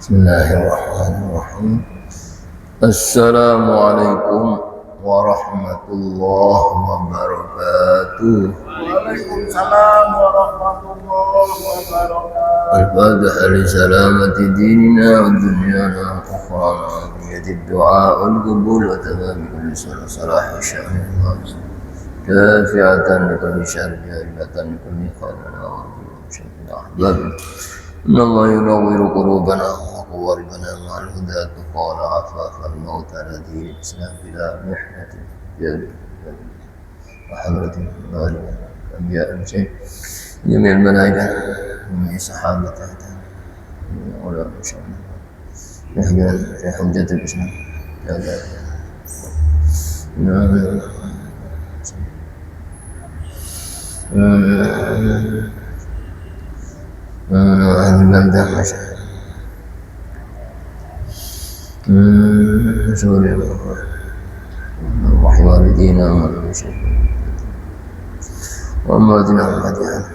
Bismillahirrahmanirrahim. Assalamualaikum warahmatullahi wabarakatuh. Waalaikumsalam warahmatullahi wabarakatuh. Al-Fatihah li salamati dinina wa dunyana wa ukhrana biyadi du'a wal qubul wa tamami kulli salah sya'ni Allah kafi'atan li kulli syarri jannatan li kulli khairin wa syarri ahbab. Inna Allah yunawwiru qulubana wa qawaribana ma'al huda tuqala afafa al-maut ala dini islam bila mihnatin jadi wa hadratin الأنبياء المرسلين جميع الملائكة ومن صحابته ولا إن شاء الله نحن في حجة الإسلام يا هذه البلدة ما شاء الله سوريا وحي والدينا والمشركين وأمواتنا وأمواتها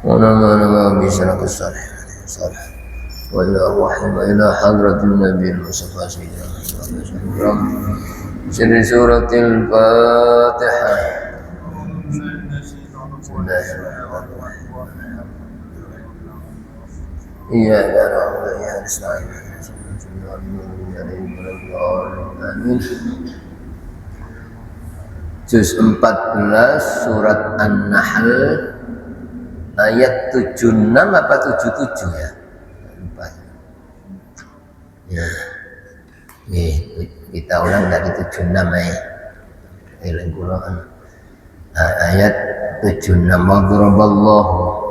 ونما بسلك الصالح وإلى الرحيم وإلى حضرة النبي المصطفى سيدنا محمد صلى الله عليه وسلم سر سورة الفاتحة. بسم الله الرحمن الرحيم. إياك نعبد وإياك نستعين آمين. Juz 14 surat An-Nahl ayat 76 apa 77 ya? Lupa. Ya. Nih, kita ulang dari 76 ya. Eling kula kan. Ayat 76 Wadaraballahu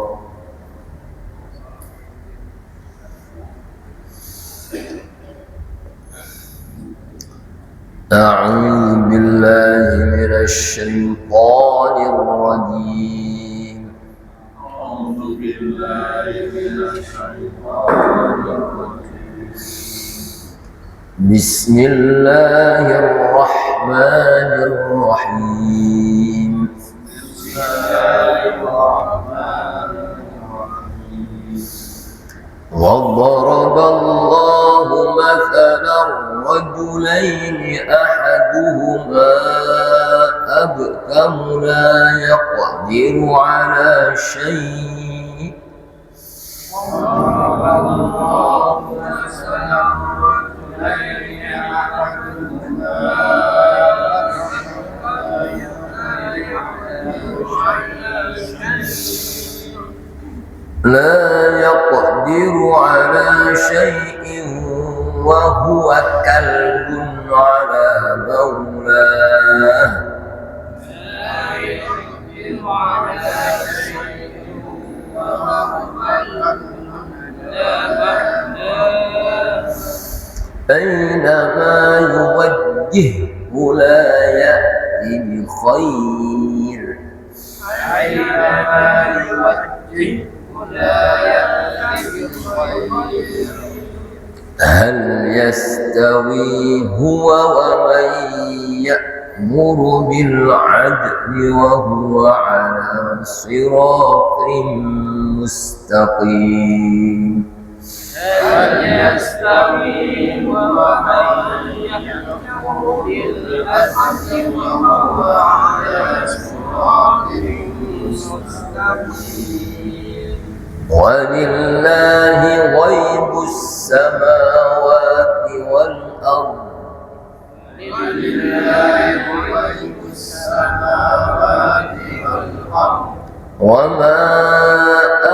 أعوذ بالله من الشيطان الرجيم. أعوذ بالله من الشيطان الرجيم. بسم الله الرحمن الرحيم. بسم الله الرحمن الرحيم. وضرب الله مثلا رجلين أحدهما أبكم لا يقدر على شيء وضرب الله مثلا رجلين أحدهما لا يقدر على شيء وهو كلب على مولاه أينما يوجهه لا يأتي بخير أينما يوجهه لا يأتي بخير. هل يستوي هو ومن يأمر بالعدل وهو على صراط مستقيم. هل يستوي هو ومن يأمر بالعدل وهو على صراط مستقيم. ولله غيب السماوات والأرض ولله السماوات والأرض وما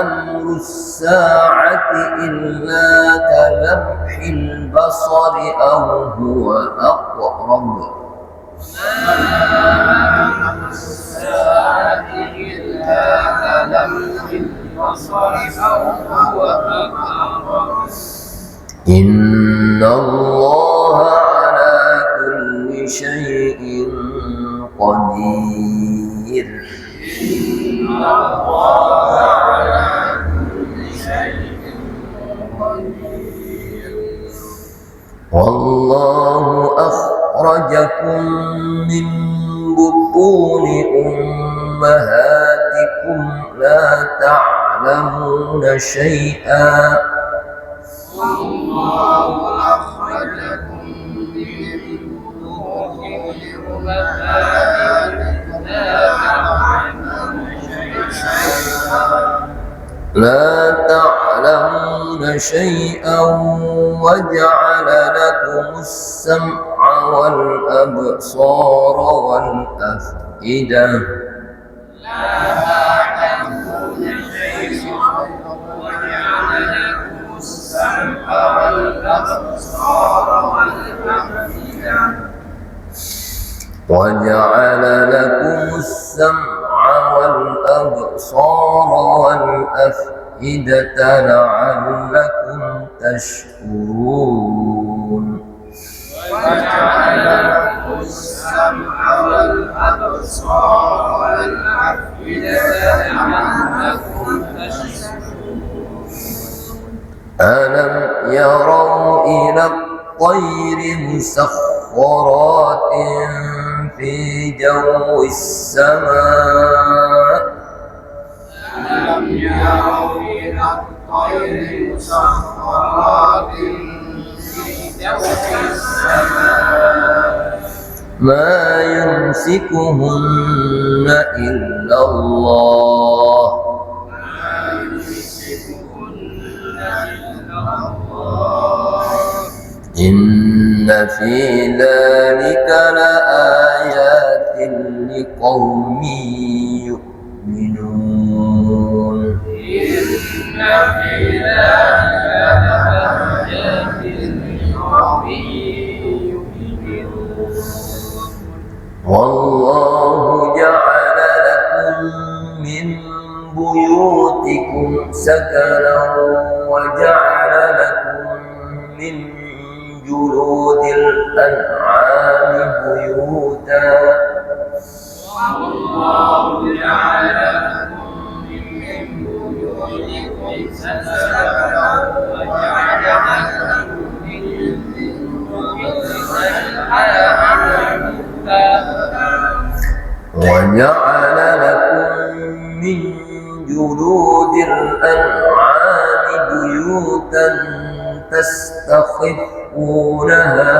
أمر الساعة إلا كلمح البصر أو هو أقرب إن الله على كل شيء قدير والله أخرجكم من بطون أمهاتكم لا تعلمون شيئا والله أخرجكم من بطون أمهاتكم لا تعلمون شيئا وجعل لكم السمع والأبصار والأفئدة وجعل لكم السمع والأبصار والأفئدة لعلكم تشكرون وجعل لكم السمع والأبصار والأفئدة لعلكم تشكرون ألم يروا إلى الطير مسخرات في جو السماء ألم يروا إلى الطير مسخرات في جو السماء ما يمسكهن إلا الله إن في ذلك لآيات لقوم يؤمنون إن في ذلك لآيات لقوم يؤمنون والله جعل لكم من بيوتكم سكنا وجعل لكم من جلود الأنعام بيوتا والله جعل لكم من بيوتكم سكنا وجعل لكم من جلود الأنعام وجعل لكم من جلود الأنعام بيوتا تستخفونها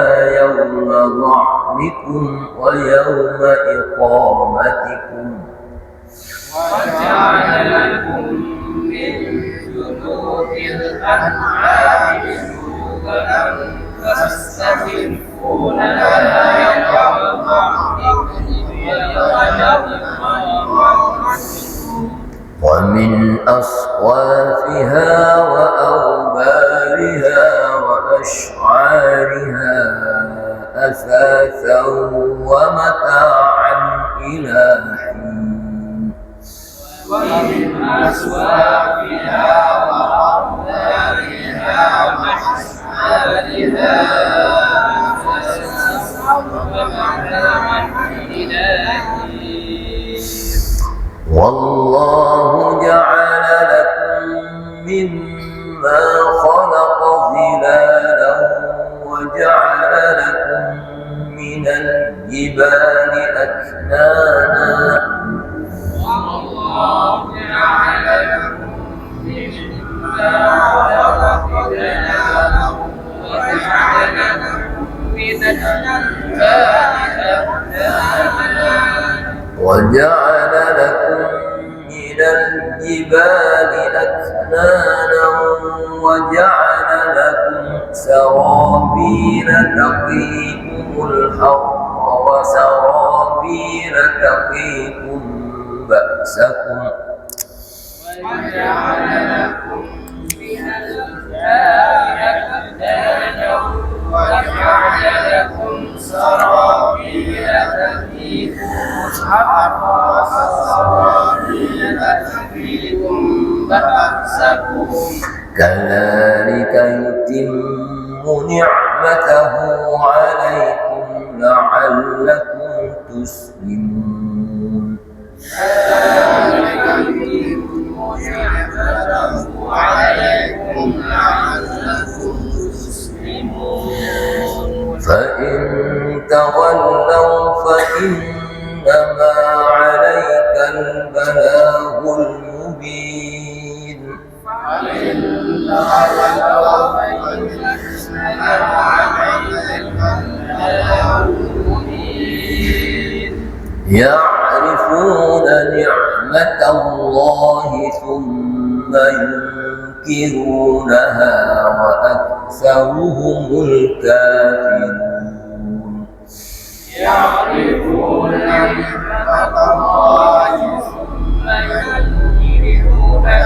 يوم ضعنكم ويوم إقامتكم وجعل لكم من جلود الأنعام بيوتا تستخفونها يوم ضعنكم ومن أصوافها وأوبارها وأشعارها أثاثا ومتاعا إلى حين ومن أصوافها وأوبارها وأشعارها والله جعل لكم مما خلق ظلالا وجعل لكم من الجبال أكنانا والله جعل لكم مما خلق ظلالا وجعل لكم من الجبال أكنانا وجعل لكم من الجبال أكنانا وجعل لكم سرابيل تقيكم الحر وسرابيل فيكم بأسكم وجعل لكم من الجبال أكنانا وجعل لكم سرابيل تقيكم بأسكم كذلك يتم نعمته عليكم لعلكم تسلمون كذلك يتم نعمته عليكم لعلكم تسلمون فإن تولوا فإنما عليك البلاغ المبين وإن تولوا فإنما عليك البلاغ المبين يعرفون نعمة الله ثم ينكرونها وأكثرهم الكافرون يعرفون نعمة الله ثم ينكرونها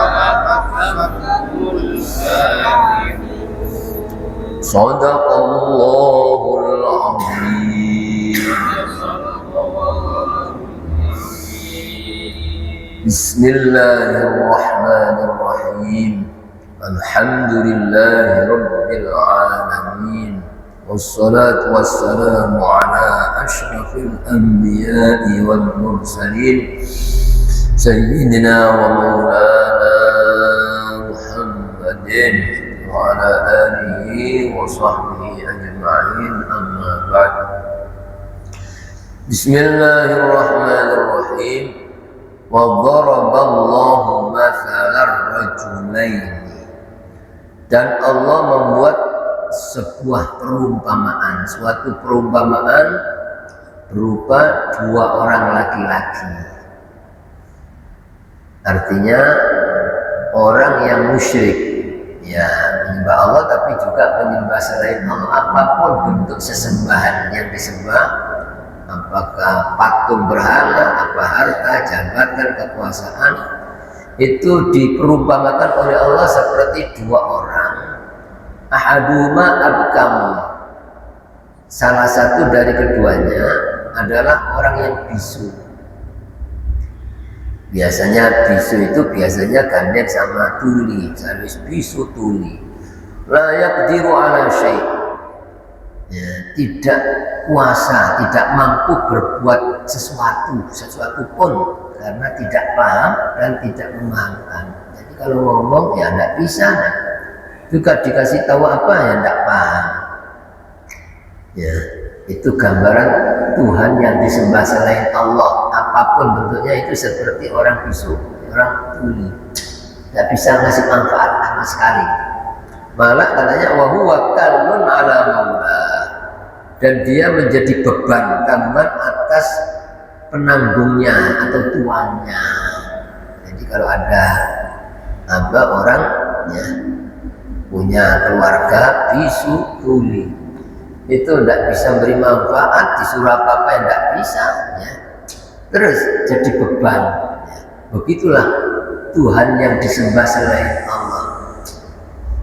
وأكثرهم الكافرون صدق الله العظيم بسم الله الرحمن الرحيم الحمد لله رب العالمين والصلاة والسلام على أشرف الأنبياء والمرسلين سيدنا ومولانا محمد وعلى آله وصحبه أجمعين أما بعد بسم الله الرحمن الرحيم وضرب الله مثلا الرجلين dan Allah membuat sebuah perumpamaan, suatu perumpamaan berupa dua orang laki-laki. Artinya orang yang musyrik, ya menyembah Allah tapi juga menyembah selain Allah, apapun bentuk sesembahan yang disembah, apakah patung berhala, apa harta, jabatan, kekuasaan, itu diperumpamakan oleh Allah seperti dua orang. Ahaduma abkamu, salah satu dari keduanya adalah orang yang bisu. Biasanya bisu itu biasanya gandeng sama tuli, habis bisu tuli. La yaqdiru ala syai', ya, tidak kuasa, tidak mampu berbuat sesuatu pun karena tidak paham dan tidak memahamkan. Jadi kalau ngomong ya tidak bisa, juga dikasih tahu apa ya tidak paham. Ya, itu gambaran Tuhan yang disembah selain Allah, apapun bentuknya itu seperti orang bisu, orang tuli, tidak bisa ngasih manfaat sama sekali. Malah katanya wa huwa kallun ala maula, dan dia menjadi beban tambahan atas penanggungnya atau tuannya. Jadi kalau ada orang ya punya keluarga bisu tuli, itu tidak bisa beri manfaat, disuruh apa-apa yang tidak bisa, ya. Terus jadi beban, ya. Begitulah Tuhan yang disembah selain Allah,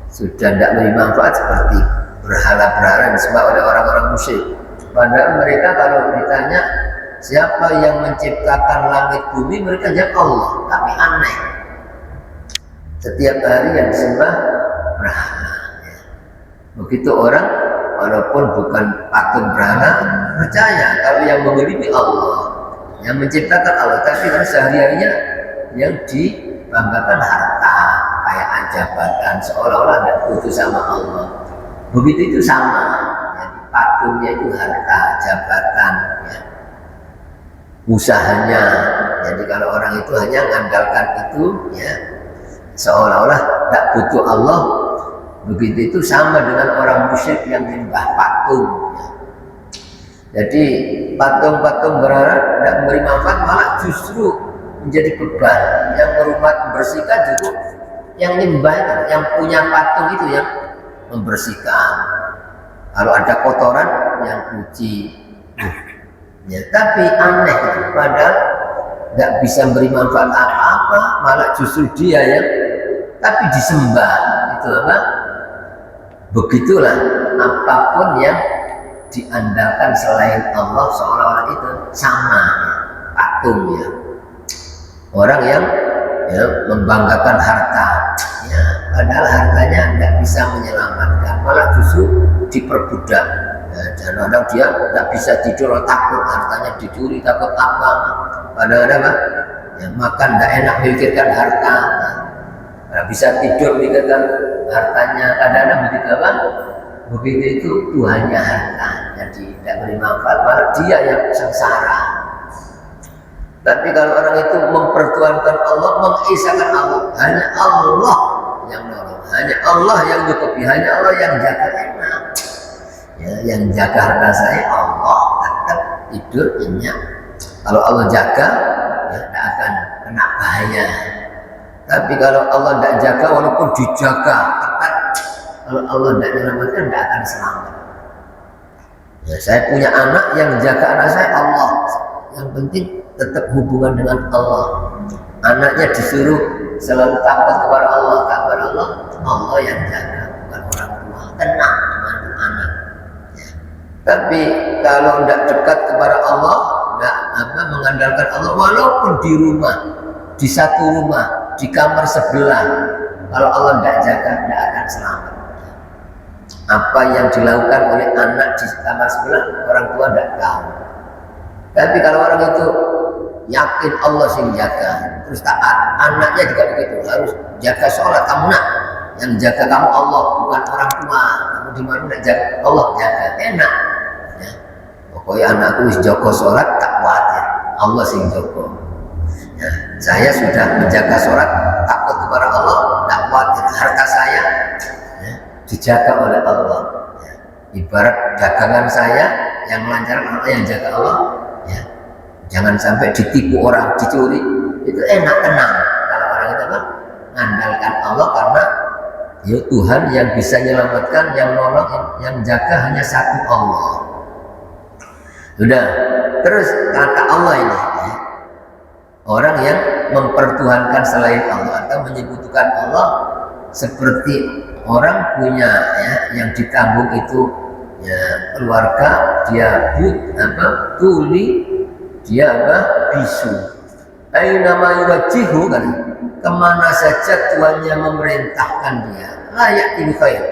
sudah tidak beri manfaat seperti berhala-berhala yang disembah oleh orang-orang musyrik. Padahal mereka kalau ditanya siapa yang menciptakan langit bumi, mereka jawab Allah. Tapi aneh, setiap hari yang disembah berhala, ya. Begitu orang walaupun bukan patung berhala percaya kalau yang memiliki Allah, yang menciptakan Allah, tapi kan sehari-harinya yang dibanggakan harta, kekayaan, jabatan, seolah-olah tidak butuh sama Allah. Begitu itu sama, jadi patungnya itu harta, jabatan, ya. Usahanya. Jadi kalau orang itu hanya mengandalkan itu, ya, seolah-olah tidak butuh Allah. Begitu itu sama dengan orang musyrik yang menyembah patung, ya. Jadi patung-patung berharap tidak memberi manfaat, malah justru menjadi beban. Yang berumat membersihkan juga yang menyembah itu, yang punya patung itu yang membersihkan. Kalau ada kotoran yang cuci, Ya, tapi aneh itu, padahal nggak bisa beri manfaat apa-apa, malah justru dia yang tapi disembah. Itu apa? Begitulah apapun yang diandalkan selain Allah seolah-olah itu sama patung ya. Orang yang membanggakan harta, ya, padahal hartanya tidak bisa menyelamatkan, malah justru diperbudak. Ya, dan orang dia tidak bisa tidur, takut hartanya dicuri, takut apa. Padahal apa? Ya, makan tidak enak mikirkan harta, tidak bisa tidur mikirkan hartanya. Kadang-kadang begitu apa? Begitu itu Tuhannya harta, jadi tidak beri manfaat, malah dia yang sengsara. Tapi kalau orang itu mempertuhankan Allah, mengisahkan Allah, hanya Allah yang nolong, hanya Allah yang cukupi, hanya Allah yang jaga enak. Ya, yang jaga harta saya Allah, tetap tidur nyenyak. Kalau Allah jaga, ya tidak akan kena bahaya. Tapi kalau Allah tidak jaga, walaupun dijaga ketat, kalau Allah tidak menyelamatkan, tidak akan selamat. Ya, saya punya anak yang jaga anak saya Allah. Yang penting tetap hubungan dengan Allah. Anaknya disuruh selalu takut kepada Allah, Allah yang jaga, bukan orang tua. Tenang membantu anak. Ya. Tapi kalau tidak dekat kepada Allah, tidak mengandalkan Allah, walaupun di rumah, di satu rumah, di kamar sebelah, kalau Allah tidak jaga, tidak akan selamat. Apa yang dilakukan oleh anak di kamar sebelah, orang tua tidak tahu. Tapi kalau orang itu yakin Allah sih jaga, terus taat, anaknya juga begitu, harus jaga sholat. Kamu nak, yang jaga kamu Allah, bukan orang tua. Kamu di mana tidak jaga Allah, jaga enak. Ya. Pokoknya anakku wis jaga sholat, tak khawatir, Allah sih jaga. Ya. Saya sudah menjaga sholat, takut kepada Allah, tak khawatir. Harta saya dijaga oleh Allah. Ya. Ibarat dagangan saya yang lancar, Allah yang jaga Allah. Ya. Jangan sampai ditipu orang, dicuri, itu enak, tenang. Kalau orang itu apa? Mengandalkan Allah, karena ya Tuhan yang bisa menyelamatkan, yang nolong, yang jaga hanya satu Allah. Sudah. Terus kata Allah ini, ya, orang yang mempertuhankan selain Allah atau menyebutkan Allah seperti orang punya ya, yang ditanggung itu ya keluarga, dia tuli, dia bisu. Aina ma yuwajjihu, kan, kemana saja tuannya memerintahkan dia, layak khair,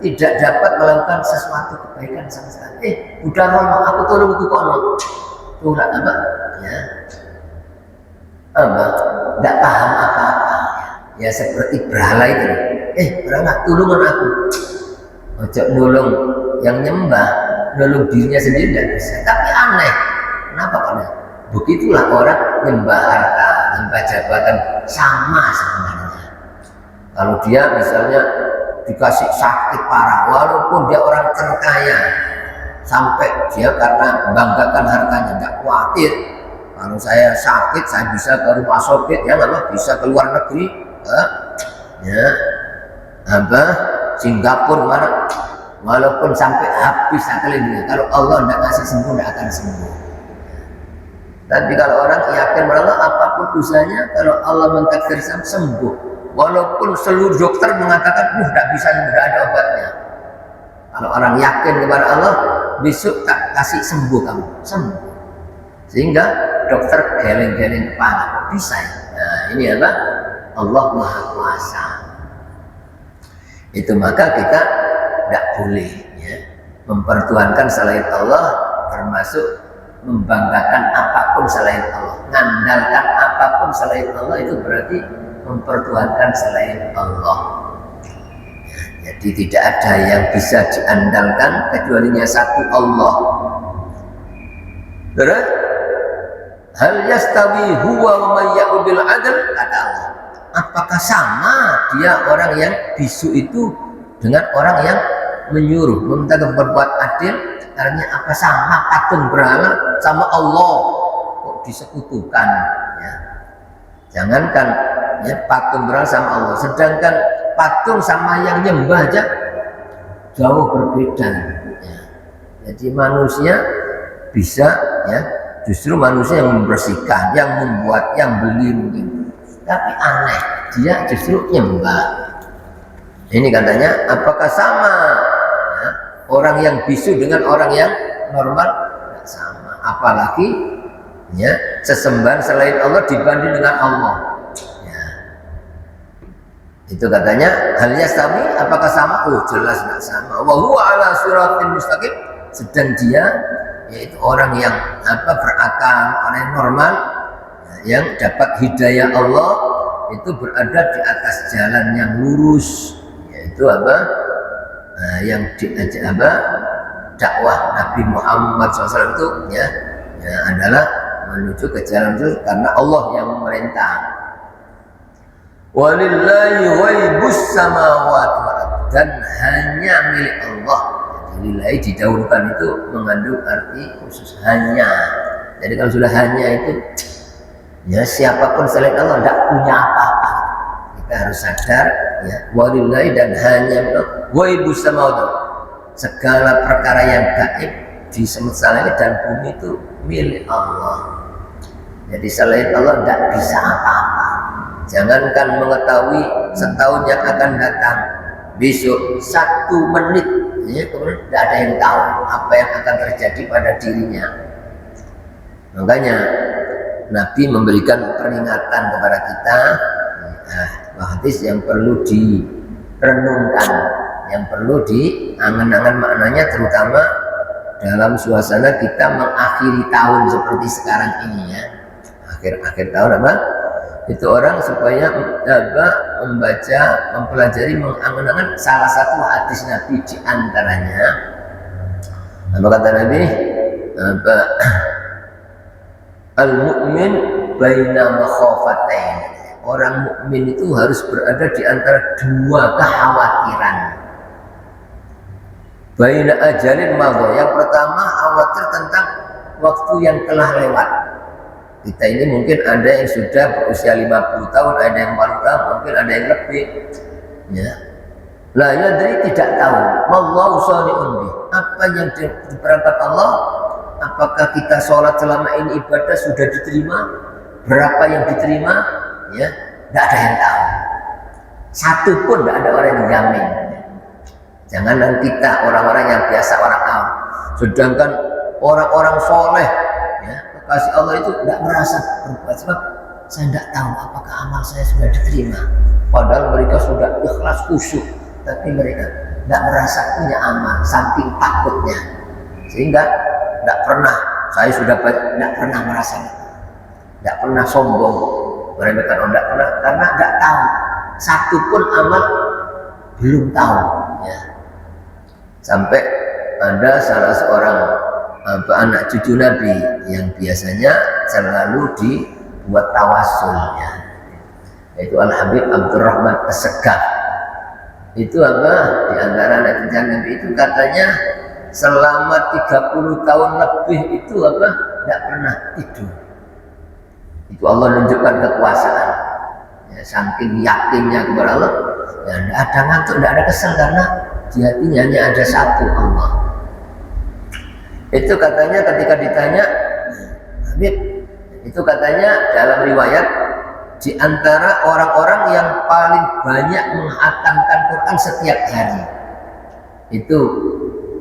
tidak dapat melakukan sesuatu kebaikan sama sekali. Udah ngomong aku tolong itu kono, surat ya nggak paham apa-apa ya, seperti berhala itu. Berhala, tolongan aku. Ojo nolong yang nyembah, nolong dirinya sendiri tidak bisa. Tapi aneh, kenapa aneh? Begitulah orang nyembah harta, nyembah jabatan, sama sebenarnya. Kalau dia misalnya dikasih sakit parah, walaupun dia orang terkaya, sampai dia karena membanggakan hartanya, tidak khawatir. Kalau saya sakit, saya bisa ke rumah sakit, ya nggak, bisa ke luar negeri, ya Singapura mana, walaupun sampai habis akalnya, kalau Allah tidak kasih sembuh, tidak akan sembuh. Tapi kalau orang yakin pada Allah, apapun usahanya, kalau Allah mentakdir sembuh, walaupun seluruh dokter mengatakan tidak bisa, tidak ada obatnya. Kalau orang yakin kepada Allah, besok tak kasih sembuh kamu, sembuh. Sehingga dokter geleng-geleng kepala, kok bisa ya? Nah, ini apa? Allah Maha Kuasa. Itu maka kita tidak boleh ya, mempertuhankan selain Allah, termasuk membanggakan apapun selain Allah, mengandalkan apapun selain Allah, itu berarti mempertuhankan selain Allah. Ya, jadi tidak ada yang bisa diandalkan kecuali satu Allah. Terus hal yastawi huwa wa may ya'muru bil 'adl, kata Allah. Apakah sama dia orang yang bisu itu dengan orang yang menyuruh meminta berbuat adil? Artinya apa, sama patung berhala sama Allah kok disekutukan ya? Jangankan ya patung berhala sama Allah, sedangkan patung sama yang nyembah aja jauh berbeda ya. Jadi manusia bisa ya, justru manusia yang membersihkan, yang membuat, yang beli mungkin. Tapi aneh, dia justru nyembah. Ini katanya, apakah sama ya, orang yang bisu dengan orang yang normal? Tidak sama. Apalagi ya, sesembahan selain Allah dibanding dengan Allah. Ya. Itu katanya, hal yastawi, apakah sama? Oh, jelas tidak sama. Wa huwa ala siratin mustaqim. Sedang dia, yaitu orang yang berakal, orang yang normal, yang dapat hidayah Allah, itu berada di atas jalan yang lurus, yaitu yang diajak dakwah Nabi Muhammad SAW itu ya adalah menuju ke jalan itu karena Allah yang memerintah. Walillahi ghaibus samawati wal ardh, dan hanya milik Allah. Lillahi didahulukan itu mengandung arti khusus, hanya. Jadi kalau sudah hanya itu ya, siapapun selain Allah tidak punya apa-apa. Kita harus sadar ya, walillahi, dan hanya ghaibus samawati, segala perkara yang gaib di semesta langit dan bumi itu milik Allah. Jadi selain Allah tidak bisa apa-apa. Jangankan mengetahui setahun yang akan datang, besok 1 menit ya, kemudian tidak ada yang tahu apa yang akan terjadi pada dirinya. Makanya Nabi memberikan peringatan kepada kita, hadis yang perlu direnungkan, yang perlu diangan-angan maknanya, terutama dalam suasana kita mengakhiri tahun seperti sekarang ini ya. Akhir tahun itu orang supaya membaca, mempelajari, mengangan-angan salah satu hadis Nabi di antaranya. Apa kata Nabi? Al-mu'min baina makhafatain. Orang mukmin itu harus berada di antara 2 kekhawatiran. Baina ajalin madha. Yang pertama khawatir tentang waktu yang telah lewat. Kita ini mungkin ada yang sudah berusia 50 tahun, ada yang 40 tahun, mungkin ada yang lebih. Ya. La yadri, tidak tahu. Wallahu shani'un bih. Apa yang diperangkat Allah? Apakah kita sholat selama ini ibadah sudah diterima? Berapa yang diterima? Ya, tidak ada yang tahu. Satu pun tidak ada orang yang jamin. Jangan kita orang-orang yang biasa, orang awam. Sedangkan orang-orang soleh, ya, kasih Allah itu tidak merasa berbuat, sebab saya tidak tahu apakah amal saya sudah diterima. Padahal mereka sudah ikhlas khusyuk, tapi mereka tidak merasa punya amal, saking takutnya, sehingga tidak pernah, saya sudah tidak pernah merasa, tidak pernah sombong. Mereka tidak pernah, karena tidak tahu. Satu pun amal belum tahu. Ya. Sampai ada salah seorang anak cucu Nabi yang biasanya selalu dibuat tawasulnya, yaitu Al-Habib Abdurrahman As-Segaf. Itu di antara anak cucu Nabi itu katanya selama 30 tahun lebih itu tidak pernah tidur. Itu Allah menunjukkan kekuasaan. Ya, saking yakinnya kepada Allah, ya tidak ada ngantuk, tidak ada kesel, karena di hatinya hanya ada satu, Allah. Itu katanya ketika ditanya, Habib, itu katanya dalam riwayat, di antara orang-orang yang paling banyak menghatamkan Quran setiap hari. Itu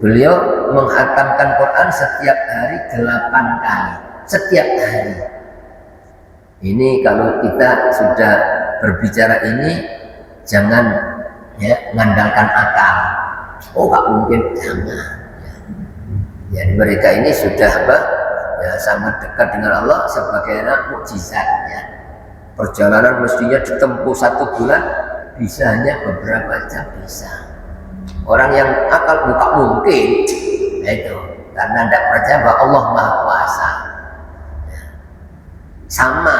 beliau menghatamkan Quran setiap hari 8 kali. Setiap hari. Ini kalau kita sudah berbicara ini, jangan ya mengandalkan akal. Oh, gak mungkin, jangan. Jadi mereka ini sudah ya, sangat dekat dengan Allah sebagai mukjizat. Ya. Perjalanan mestinya ditempuh 1 bulan, bisa hanya beberapa jam bisa. Orang yang akal bukan mungkin, itu karena tidak percaya bahwa Allah Maha Kuasa. Sama,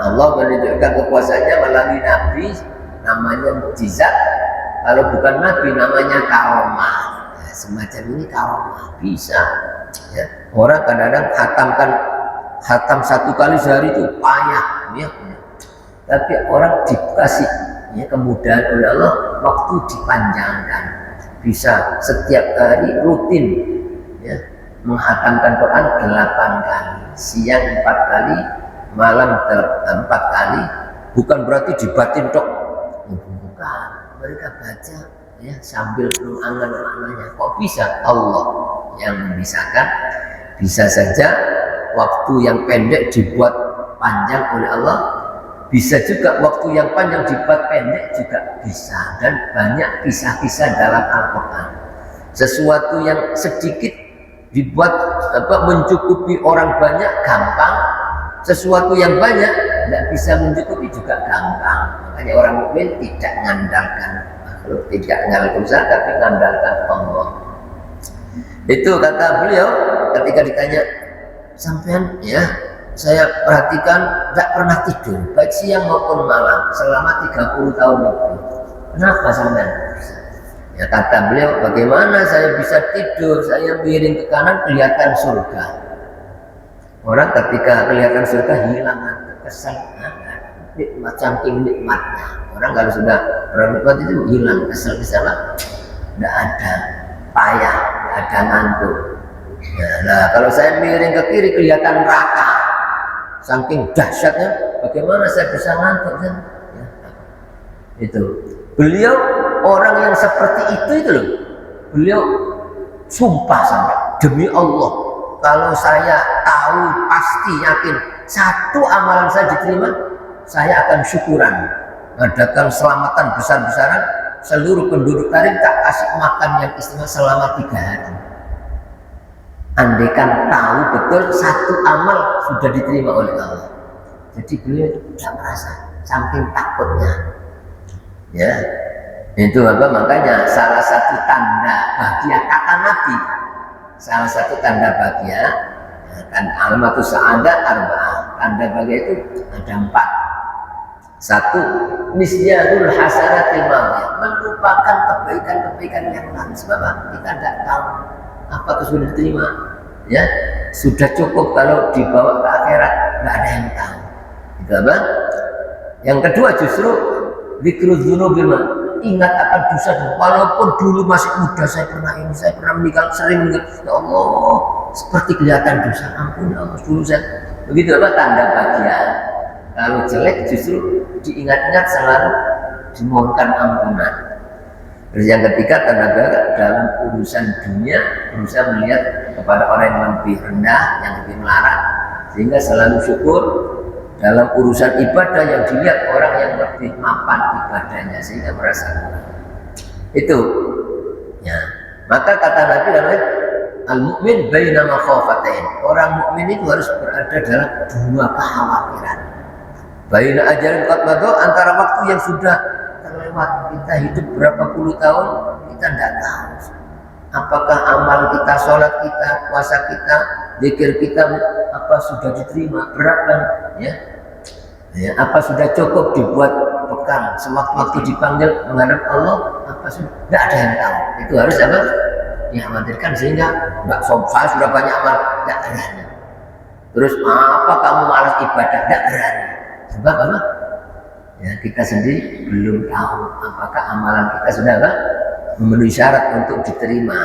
Allah menunjukkan kekuasaannya melalui Nabi, namanya mukjizat. Kalau bukan Nabi, namanya karomah. Nah, semacam ini karomah bisa. Ya. Orang kadang-kadang hatam 1 kali sehari itu payah, ya. Tapi orang dikasih ya, kemudahan oleh Allah, waktu dipanjangkan, bisa setiap hari rutin, ya, menghatamkan Quran 8 kali, siang 4 kali, malam 4 kali. Bukan berarti dibatin tok, bukan. Mereka baca ya sambil mengangan maknanya. Kok bisa? Allah yang memisahkan. Bisa saja waktu yang pendek dibuat panjang oleh Allah, bisa juga waktu yang panjang dibuat pendek juga bisa. Dan banyak kisah-kisah dalam Al-Quran. Sesuatu yang sedikit dibuat mencukupi orang banyak gampang, sesuatu yang banyak tidak bisa mencukupi juga gampang. Makanya orang mukmin tidak mengandalkan makhluk, tidak mengandalkan usaha, tapi mengandalkan Allah. Itu kata beliau ketika ditanya, sampean ya saya perhatikan tidak pernah tidur baik siang maupun malam selama 30 tahun itu. Kenapa sampean? Ya kata beliau, bagaimana saya bisa tidur? Saya miring ke kanan kelihatan surga. Orang ketika kelihatan surga hilang kesan nikmat, saking nikmatnya. Orang kalau sudah nikmat itu hilang kesal-kesalan, tidak ada payah, tidak ada ngantuk. Nah, kalau saya miring ke kiri kelihatan neraka, saking dahsyatnya. Bagaimana saya bisa ngantuk? Ya, itu beliau orang yang seperti itu loh. Beliau sumpah sampai demi Allah, kalau saya tahu pasti yakin satu amalan saya diterima, saya akan syukuran, mengadakan selamatan besar-besaran, seluruh penduduk Tarim tak kasih makan yang istimewa selama 3 hari. Andaikan tahu betul satu amal sudah diterima oleh Allah. Jadi beliau tidak merasa, saking takutnya. Ya, itu makanya salah satu tanda bahagia kata Nabi, salah satu tanda bahagia kan alamatus sa'adah arba'ah. Tanda bahagia itu ada 4. 1, nisyadul hasanatil madhiyah, melupakan kebaikan-kebaikan yang lalu. Sebab kita tidak tahu apakah sudah diterima. Ya, sudah cukup kalau dibawa ke akhirat, tidak ada yang tahu. Itu apa? Yang kedua justru dzikrul dzunubil, ingat akan dosa. Walaupun dulu masih muda saya pernah meninggal, sering meninggal. Ya Allah, seperti kelihatan dosa. Ampun ya Allah, dulu saya begitu. Tanda bahagia. Kalau jelek justru diingat-ingat, selalu dimohonkan ampunan. Terus yang ketiga, tanda bahagia dalam urusan dunia berusaha melihat kepada orang yang lebih rendah, yang lebih melarat, sehingga selalu syukur. Dalam urusan ibadah yang dilihat orang yang lebih mapan ibadahnya, sehingga merasa itu. Ya, maka kata Nabi namanya al-mu'min baina makhafatain. Orang mukmin itu harus berada dalam 2 kekhawatiran. Baina ajalin qad madu, antara waktu yang sudah terlewat. Kita hidup berapa puluh tahun, kita tidak tahu apakah amal kita, sholat kita, puasa kita, zikir kita apa sudah diterima, berapa ya? Ya, apa sudah cukup dibuat bekal sewaktu-waktu dipanggil menghadap Allah, apa sudah? Tidak ada yang tahu. Itu harus apa? Dikhawatirkan, sehingga enggak saya sudah banyak amal, tidak berani. Terus apa kamu malas ibadah? Tidak berani. Sebab apa? Ya, kita sendiri belum tahu apakah amalan kita sudah apa? Memenuhi syarat untuk diterima.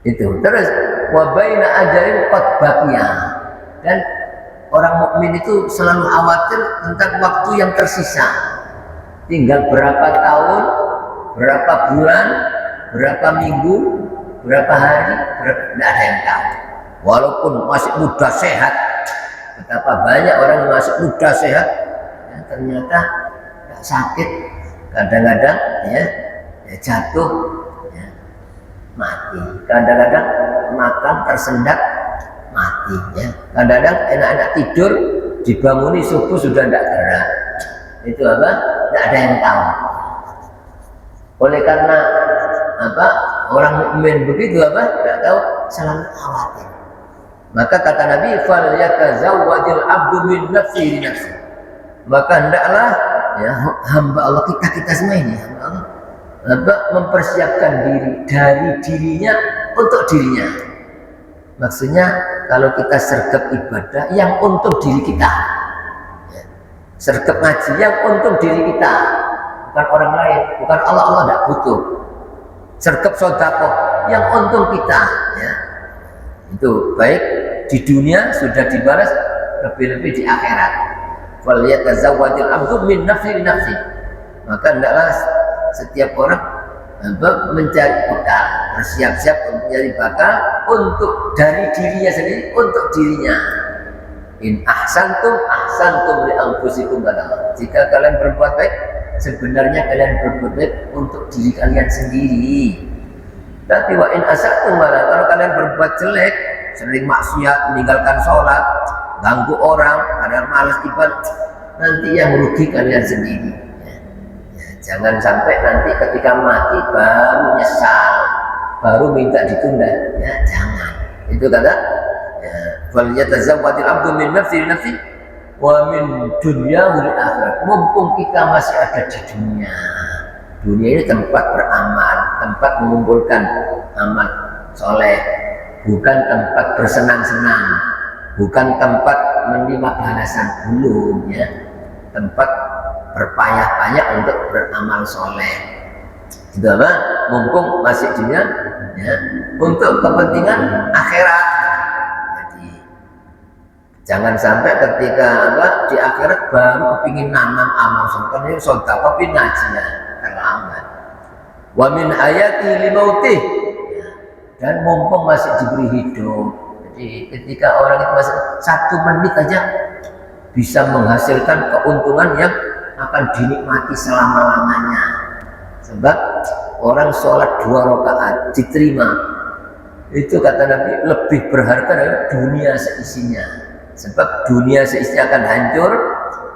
Itu. Terus wa baina ajalin qad baqiya, dan orang mukmin itu selalu khawatir tentang waktu yang tersisa. Tinggal berapa tahun, berapa bulan, berapa minggu, berapa hari, tidak ada yang tahu. Walaupun masih muda sehat, betapa banyak orang yang masih muda sehat, ya, ternyata sakit, kadang-kadang ya jatuh, ya, mati. Kadang-kadang makan tersendat, mati. Ya. Kadang-kadang enak-enak tidur, dibanguni subuh sudah tidak gerak. Itu apa? Tidak ada yang tahu. Oleh karena apa? Orang mukmin begitu apa? Tidak tahu, selalu khawatir. Maka kata Nabi, fal yatazawwadil abdu min nafsi li nafsi. Maka hendaklah ya hamba Allah, kita semua ini hamba Allah, mempersiapkan diri dari dirinya untuk dirinya. Maksudnya kalau kita sergap ibadah yang untuk diri kita, ya, sergap ngaji yang untuk diri kita, bukan orang lain, bukan Allah tidak butuh. Sergap sedekah yang untuk kita, ya. Itu baik di dunia sudah dibalas, lebih-lebih di akhirat. Wal yatazawwadil abdu min nafsi li nafsi. Maka hendaklah setiap orang mencari bekal, bersiap-siap untuk mencari bekal untuk dari dirinya sendiri, untuk dirinya. In ahsantum ahsantum li anfusikum kata. Jika kalian berbuat baik, sebenarnya kalian berbuat baik untuk diri kalian sendiri. Tapi wa in asatum, malah kalau kalian berbuat jelek, sering maksiat, meninggalkan sholat, ganggu orang, kadang malas ibadah, nanti yang merugi kalian sendiri. Jangan sampai nanti ketika mati baru nyesal, baru minta ditunda. Ya, jangan. Itu kata wal yatazawwadil abdu min nafsi li nafsi wa min dunyahu lil akhirat. Mumpung kita masih ada di dunia. Dunia ini tempat beramal, tempat mengumpulkan amal soleh, bukan tempat bersenang-senang, bukan tempat menerima balasan belum, ya. Tempat berpayah-payah untuk beramal soleh. Gitu apa? Mumpung masih dunia, ya, untuk kepentingan akhirat. Jadi jangan sampai ketika di akhirat baru kepingin nanam amal soleh, ini soda kopi ngajinya terlambat. Wa min hayati limautih, dan mumpung masih diberi hidup. Jadi ketika orang itu masih 1 menit aja bisa menghasilkan keuntungan yang akan dinikmati selama-lamanya. Sebab orang sholat 2 rakaat diterima, itu kata Nabi lebih berharga dari dunia seisinya. Sebab dunia seisinya akan hancur,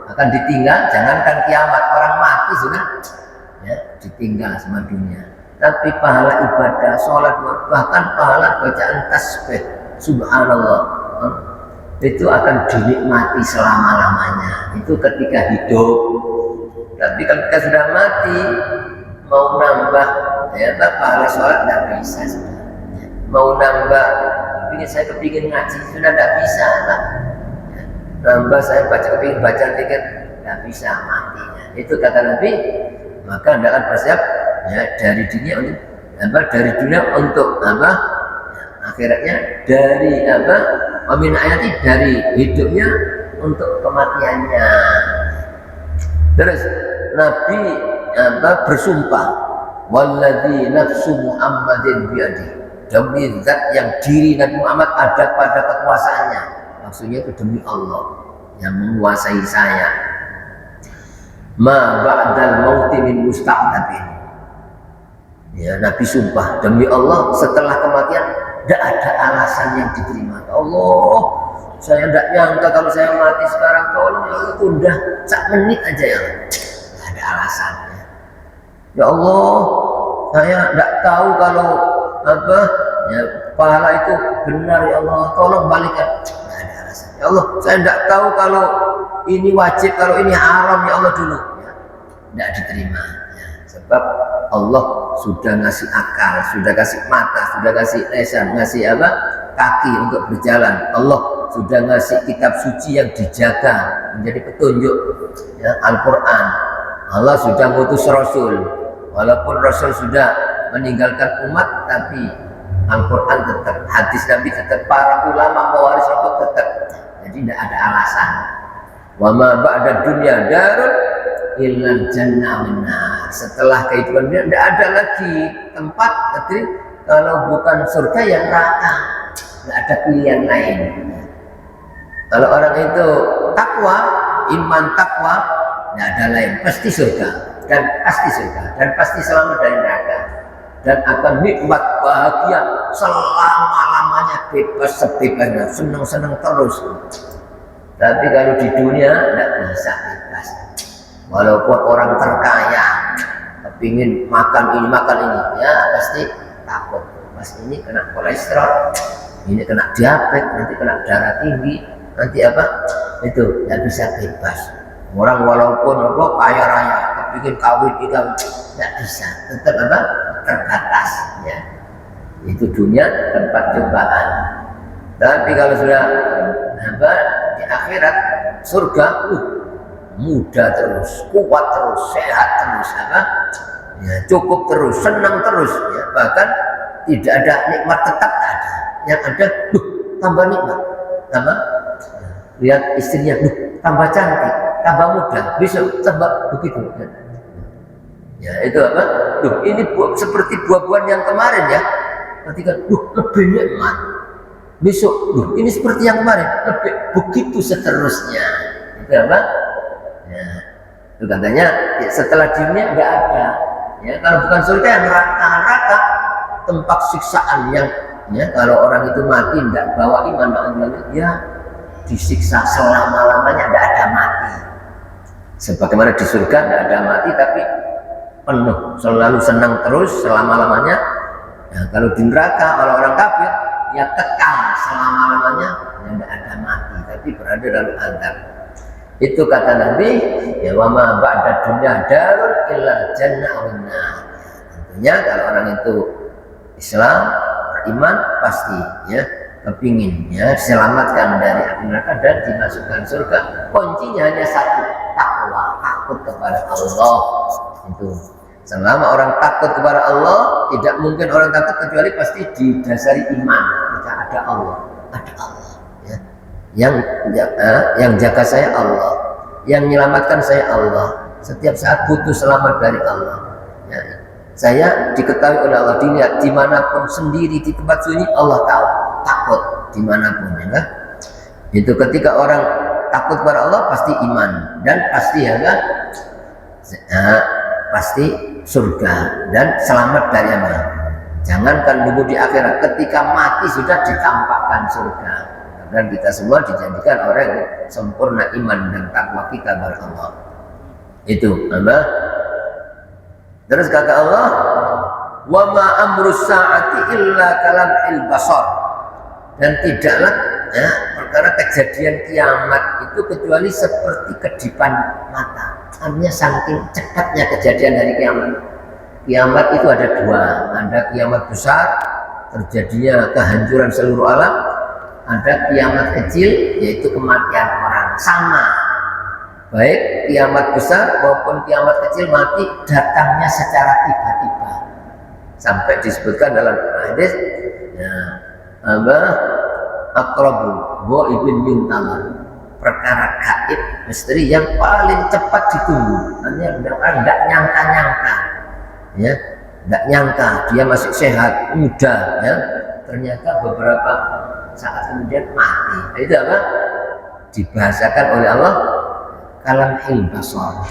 akan ditinggal. Jangankan kiamat, orang mati sudah, ya, ditinggal sama dunia. Tapi pahala ibadah, sholat, bahkan pahala bacaan tasbih, subhanallah, itu akan dinikmati selama-lamanya. Itu ketika hidup. Tapi kalau kita sudah mati, mau nambah, ya, pahala sholat tidak bisa sudah. Mau nambah, kepingin ngaji sudah tidak bisa, Pak. Nambah saya kepingin baca tiket, tidak bisa, matinya. Itu kata Nabi. Maka hendaklah bersiap, ya, dari dunia untuk apa? Akhiratnya, dari apa? Wamin ayati, dari hidupnya untuk kematiannya. Terus Nabi bersumpah, walladzi nafsu Muhammadin biyadi, demi zat yang diri Nabi Muhammad ada pada kekuasaannya. Maksudnya itu demi Allah yang menguasai saya. Ma ba'dal mauti min musta'tabin. Ya, Nabi sumpah demi Allah, setelah kematian tidak ada alasan yang diterima. Ya Allah, saya tidak nyangka kalau saya mati sekarang, tolong ya Allah, tunda 1 menit aja ya. Tidak ada alasannya. Ya Allah, saya tidak tahu kalau ya, pahala itu benar, ya Allah, tolong balikan. Tidak ada alasan. Ya Allah, saya tidak tahu kalau ini wajib, kalau ini haram, ya Allah dulu. Ya, tidak diterima. Ya, sebab Allah sudah ngasih akal, sudah kasih mata, sudah kasih lisan, ngasih kaki untuk berjalan. Allah sudah ngasih kitab suci yang dijaga menjadi petunjuk, ya, Al-Quran. Allah sudah mengutus Rasul, walaupun Rasul sudah meninggalkan umat, tapi Al-Quran tetap, hadis Nabi tetap, para ulama pewaris Rasul tetap. Jadi tidak ada alasan. Wa ma ba'da dunya darun illal jannah minar. Setelah kehidupan dunia tidak ada lagi tempat kalau bukan surga yang neraka. Tidak ada pilihan lain. Kalau orang itu takwa, iman takwa, tidak ada lain, pasti surga, dan pasti surga, dan pasti selamat dari neraka, dan akan nikmat bahagia selama-lamanya, bebas sebebasnya, senang-senang terus. Tapi kalau di dunia tidak bisa bebas. Walaupun orang terkaya, kepingin makan ini, ya pasti takut. Mas ini kena kolesterol, ini kena diabetes, nanti kena darah tinggi, nanti itu tidak bisa bebas. Orang walaupun kaya raya, kepingin kawin tidak bisa, tetap terbatas, ya. Itu dunia tempat cobaan. Tapi kalau sudah di akhirat, surga, muda terus, kuat terus, sehat terus, ya, cukup terus, senang terus, ya. Bahkan tidak ada nikmat tetap, tidak ada. yang ada, tambah nikmat, tambah lihat istrinya, tambah cantik, tambah muda, besok tambah begitu. Ya itu apa? Ini seperti buah-buahan yang kemarin ya. Ketika lebih nikmat, besok ini seperti yang kemarin, lebih begitu seterusnya. Itu apa? Ya, itu katanya ya, setelah dunia nggak ada. Ya, kalau bukan surga yang neraka, tempat siksaan yang ya kalau orang itu mati tidak bawa iman, ya disiksa selama-lamanya, tidak ada mati. Sebagaimana di surga tidak ada mati, tapi penuh, selalu senang terus selama-lamanya. Nah, kalau di neraka orang-orang kafir ya kekal selama-lamanya, ya tidak ada mati, tapi berada dalam azab. Itu kata Nabi, ya wa ma ba'da dunya darul illa jannah wa nar. Tentunya kalau orang itu Islam, beriman, pasti ya kepingin ya diselamatkan dari api neraka dan dimasukkan surga. Kuncinya hanya satu, takwa, takut kepada Allah. Itu selama orang takut kepada Allah, tidak mungkin orang takut kecuali pasti didasari iman. Kita ada Allah ya. Yang jaga saya Allah, yang menyelamatkan saya Allah. Setiap saat butuh selamat dari Allah ya. Saya diketahui oleh Allah, dilihat dimanapun, sendiri di tempat sunyi, Allah tahu, takut dimanapun ya. Itu ketika orang takut kepada Allah pasti iman dan pasti ya kan, pasti surga dan selamat dari amal. Jangankan nunggu di akhirat, ketika mati sudah ditampakkan surga. Dan kita semua dijadikan orang yang sempurna iman dan takwa kita kepada Allah. Itu apa? Terus kata Allah, wa ma amrus saati illa kalamil basar. Dan tidaklah ya, perkara kejadian kiamat itu kecuali seperti kedipan mata. Artinya saking cepatnya kejadian dari kiamat. Kiamat itu ada dua, ada kiamat besar, terjadinya kehancuran seluruh alam. Ada kiamat kecil, yaitu kematian orang. Sama, baik kiamat besar maupun kiamat kecil, mati datangnya secara tiba-tiba. Sampai disebutkan dalam hadis, ya, aqrabu wa ibn mintalan, perkara gaib, misteri yang paling cepat ditunggu. Hanya tidak nyangka-nyangka, ya, tidak nyangka dia masih sehat, muda, ya, ternyata beberapa saat kemudian mati. Itu apa? Dibahasakan oleh Allah kalamil basar.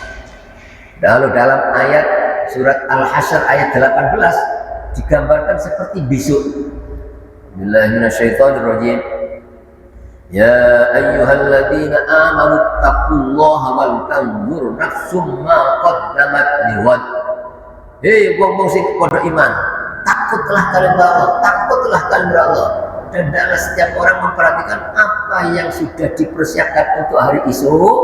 Lalu dalam ayat surat Al-Hasyr ayat 18 digambarkan seperti besok. Bismillahirrahmanirrahim. Ya ayyuhalladzina amanu taqullaha wal tanzur nafsum ma qaddamat liwad. Hei wong-wong sing padha iman, takutlah kalian kepada Allah, takutlah kalian kepada Allah. Dan adalah setiap orang memperhatikan apa yang sudah dipersiapkan untuk hari esok.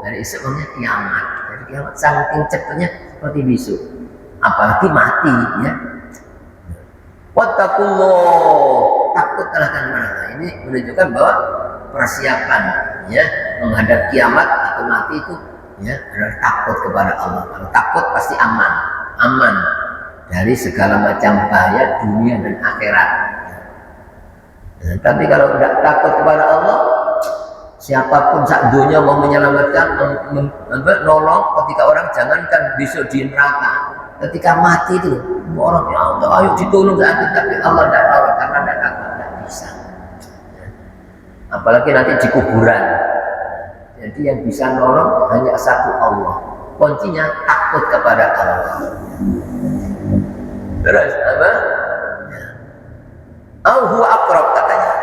Hari esok maksudnya kiamat. Jadi kiamat saking cepatnya seperti besok. Apalagi mati ya. Wattaqullah, takutlah kan mana. Ini menunjukkan bahwa persiapan ya menghadap kiamat atau mati itu ya adalah takut kepada Allah. Kalau takut pasti aman dari segala macam bahaya dunia dan akhirat. Nah, tapi kalau tidak takut kepada Allah, siapapun sak dunia mau menyelamatkan, nolong ketika orang, jangankan besok di neraka, ketika mati itu orang ya Allah ayo ditolong saat, tapi Allah tidak nolong karena tidak bisa. Apalagi nanti di kuburan. Jadi yang bisa nolong hanya satu Allah. Kuncinya takut kepada Allah. Terus apa? Huwa aqrab katanya.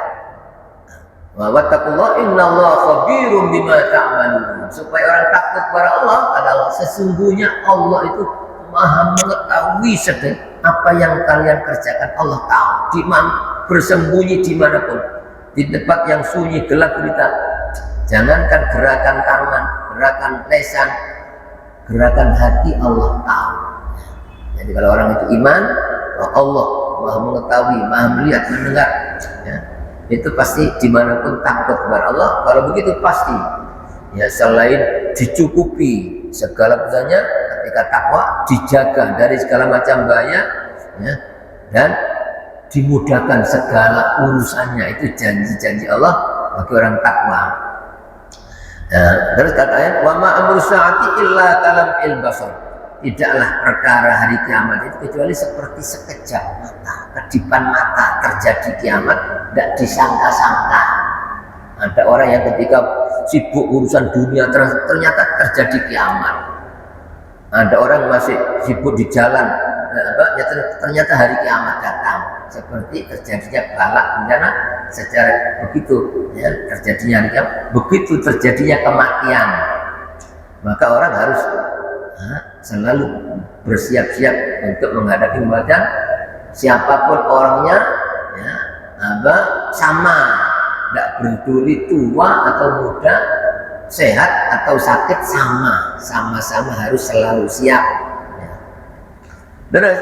Wa wattaqullah innallaha khabirum bima ta'malun. Supaya orang takut kepada Allah adalah sesungguhnya Allah itu Maha mengetahui sedang apa yang kalian kerjakan. Allah tahu di mana, bersembunyi dimanapun, di tempat yang sunyi gelap gulita. Jangankan gerakan tangan, gerakan lisan, gerakan hati Allah tahu. Jadi kalau orang itu iman, Allah Maha mengetahui, Maha melihat, mendengar, ya, itu pasti dimanapun takut kepada Allah. Kalau begitu pasti, ya selain dicukupi segala benarnya, ketika takwa dijaga dari segala macam bahaya, ya, dan dimudahkan segala urusannya. Itu janji-janji Allah bagi orang takwa. Nah, terus katanya wa ma amru saati illa kalamil basar. Tidaklah perkara hari kiamat itu kecuali seperti sekejap mata, kedipan mata terjadi kiamat, tidak disangka-sangka. Ada orang yang ketika sibuk urusan dunia ternyata terjadi kiamat. Ada orang masih sibuk di jalan, ternyata hari kiamat datang. Seperti terjadinya balak bencana secara begitu ya, terjadinya hari kiamat, begitu terjadinya kematian. Maka orang harus selalu bersiap-siap untuk menghadapi kematian. Siapapun orangnya ya, sama, tidak peduli tua atau muda, sehat atau sakit, sama-sama harus selalu siap ya. Terus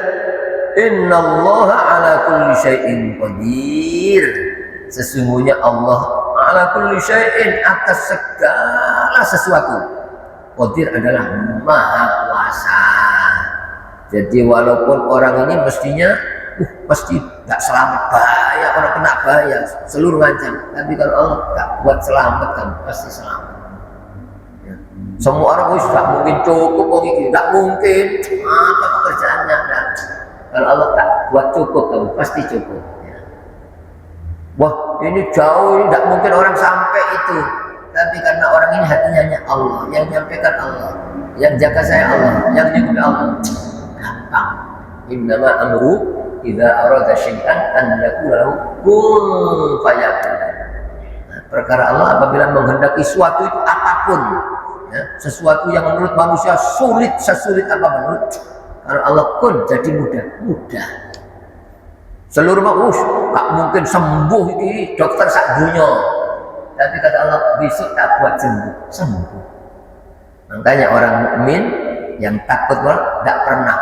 innallaha ala kulli syai'in qadir. Sesungguhnya Allah ala kulli syai'in, atas segala sesuatu. Qadir adalah maha kuasa. Jadi walaupun orang ini mestinya pasti tak selamat, bahaya, orang kena bahaya seluruh macam, tapi kalau Allah tak buat selamat, kamu pasti selamat ya. Semua orang tak mungkin cukup, tidak mungkin apa pekerjaannya, dan kalau Allah tak buat cukup, kamu pasti cukup ya. Wah ini jauh, ini tidak mungkin orang sampai itu, tapi karena orang ini hatinya hanya Allah, yang menyampaikan Allah, yang jaga saya Allah, yang nyebut Allah, gampang. Innama amru idza arada syai'an an yaqula lahu kun fayakun. Perkara Allah apabila menghendaki suatu itu apapun ya, sesuatu yang menurut manusia sulit, sesulit apa menurut, kalau Allah kun jadi mudah. Seluruh manusia tak mungkin sembuh ini dokter sak dunia, tapi kata Allah besok tak buat sembuh. Makanya orang mukmin yang takut Allah tidak pernah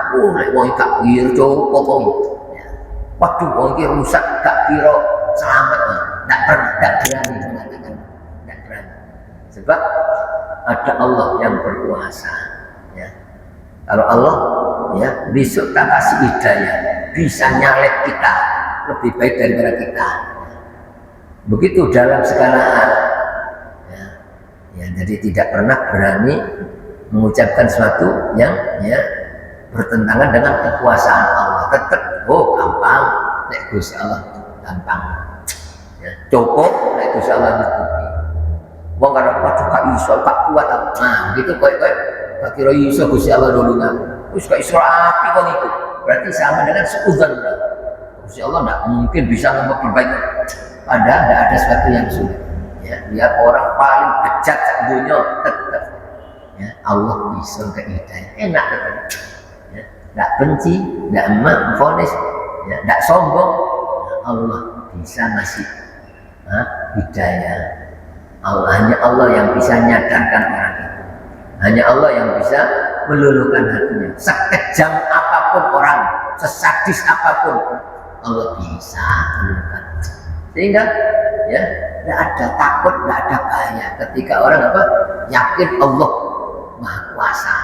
wong gak kira cukup ya. Waduh wong iki rusak gak kira selamat, tidak pernah, tidak berani mengatakan, tidak berani. Sebab ada Allah yang berkuasa ya. Kalau Allah ya besok tak kasih hidayah, bisa nyalek kita lebih baik daripada kita. Begitu dalam segala hal ya, jadi tidak pernah berani mengucapkan sesuatu yang ya bertentangan dengan kekuasaan Allah. Tetap gampang, nek Gusti Allah gampang ya, cukup nek Gusti Allah nyukupi. Wong karo waduh gak iso, gak kuat. Nah gitu kowe gak kira iso Gusti Allah nulungan, wis gak iso api kok itu, berarti sama dengan seudzon. Gusti Allah tidak mungkin bisa memperbaiki, padahal tidak ada sesuatu yang sulit ya. Lihat orang paling bejat dunia, tetap ya, Allah bisa ke hidayah, enak tetap ya. Tidak benci, tidak memfonis ya, tidak sombong ya, Allah bisa ngasih hidayah. Hanya Allah yang bisa nyadarkan orang itu, hanya Allah yang bisa meluluhkan hatinya. Sekejam apapun orang, sesadis apapun, Allah bisa meluluhkan. Sehingga ya tidak ada takut, tidak ada bahaya ketika orang yakin Allah Maha Kuasa.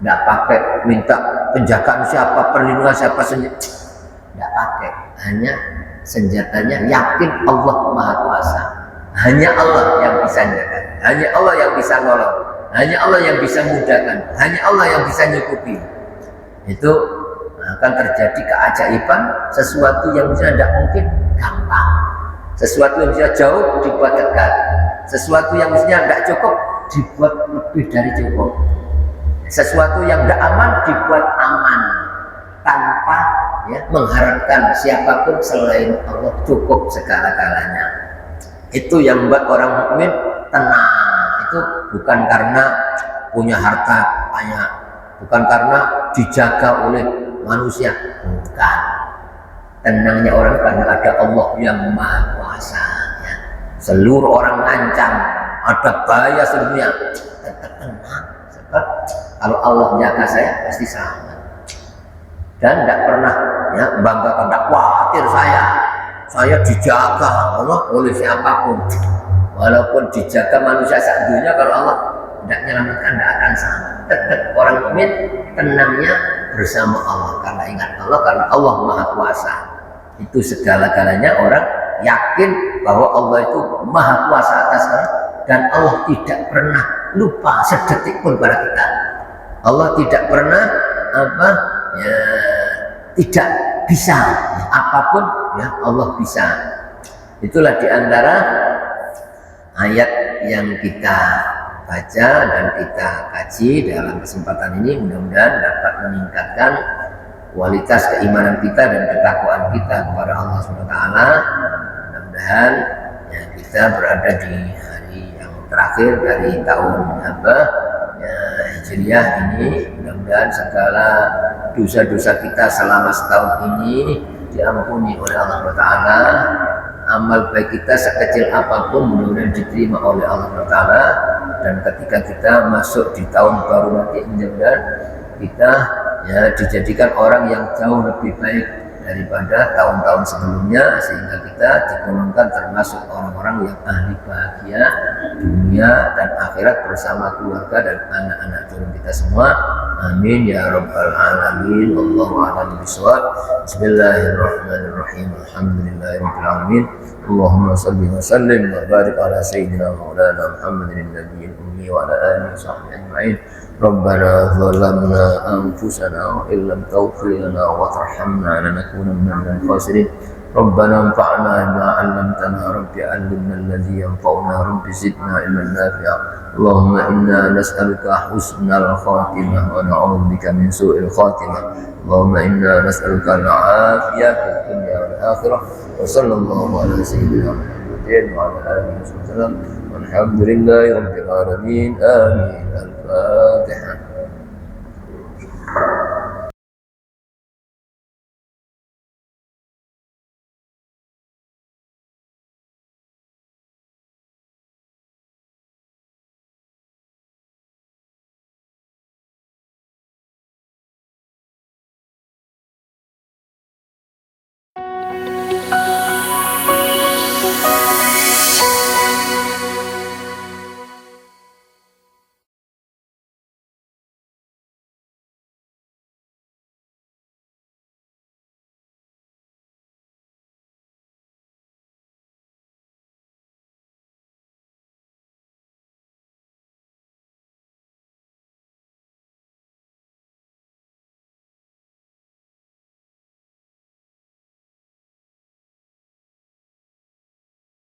Tidak pakai minta penjagaan siapa, perlindungan siapa, tidak pakai. Hanya senjatanya yakin Allah Maha Kuasa. Hanya Allah yang bisa jaga, hanya Allah yang bisa nolong, hanya Allah yang bisa mudahkan, hanya Allah yang bisa nyukupi. Itu akan terjadi keajaiban. Sesuatu yang bisa tidak mungkin gampang, sesuatu yang bisa jauh dibuat dekat, sesuatu yang mestinya tidak cukup dibuat lebih dari cukup, sesuatu yang tidak aman dibuat aman, tanpa ya mengharapkan siapapun selain Allah, cukup segala-galanya. Itu yang membuat orang mukmin tenang. Itu bukan karena punya harta banyak, bukan karena dijaga oleh manusia, bukan. Tenangnya orang karena ada Allah yang Maha Kuasa ya. Seluruh orang ngancam, ada bahaya sedunia, tetap tenang. Sebab kalau Allah jaga saya pasti selamat. Dan tidak pernah ya membanggakan, tidak khawatir saya dijaga Allah oleh siapapun. Walaupun dijaga manusia saat dunia, kalau Allah tidak menyelamatkan, tidak akan selamat. Tetap orang mukmin tenangnya bersama Allah, karena ingat Allah, karena Allah Maha Kuasa. Itu segala-galanya orang yakin bahwa Allah itu maha kuasa atas segala, dan Allah tidak pernah lupa sedetik pun pada kita. Allah tidak pernah tidak bisa apapun, ya Allah bisa. Itulah diantara ayat yang kita baca dan kita kaji dalam kesempatan ini, mudah-mudahan dapat meningkatkan kualitas keimanan kita dan ketakwaan kita kepada Allah SWT. Mudah-mudahan ya, kita berada di hari yang terakhir dari tahun Hijriah ini. Mudah-mudahan segala dosa-dosa kita selama setahun ini diampuni oleh Allah SWT. Amal baik kita sekecil apapun mudah-mudahan diterima oleh Allah SWT. Dan ketika kita masuk di tahun baru nanti, mudah-mudahan kita ya dijadikan orang yang jauh lebih baik daripada tahun-tahun sebelumnya, sehingga kita digolongkan termasuk orang-orang yang ahli bahagia dunia dan akhirat bersama keluarga dan anak-anak turun kita semua. Amin ya rabbal alamin. Wallahu a'lam bishawab. Bismillahirrahmanirrahim. Alhamdulillahirabbil alamin. Allahumma shalli wa sallim wa barik ala sayyidina maulana Muhammadin nabiyil ummi wa ala alihi wa sahbihi ajma'in. ربنا ظلمنا أنفسنا وإن لم تغفر لنا وترحمنا لنكونن من الخاسرين. ربنا انفعنا بما علمتنا رب علمنا الذي ينفعنا رب زدنا علما نافعا. اللهم إنا نسألك حسن الخاتمة ونعوذ بك من سوء الخاتمة. اللهم إنا نسألك العافية في الدنيا والآخرة. وصلى الله على سيدنا محمد وعلى آله وسلم والحمد لله رب العالمين. آمين. الفاتحة.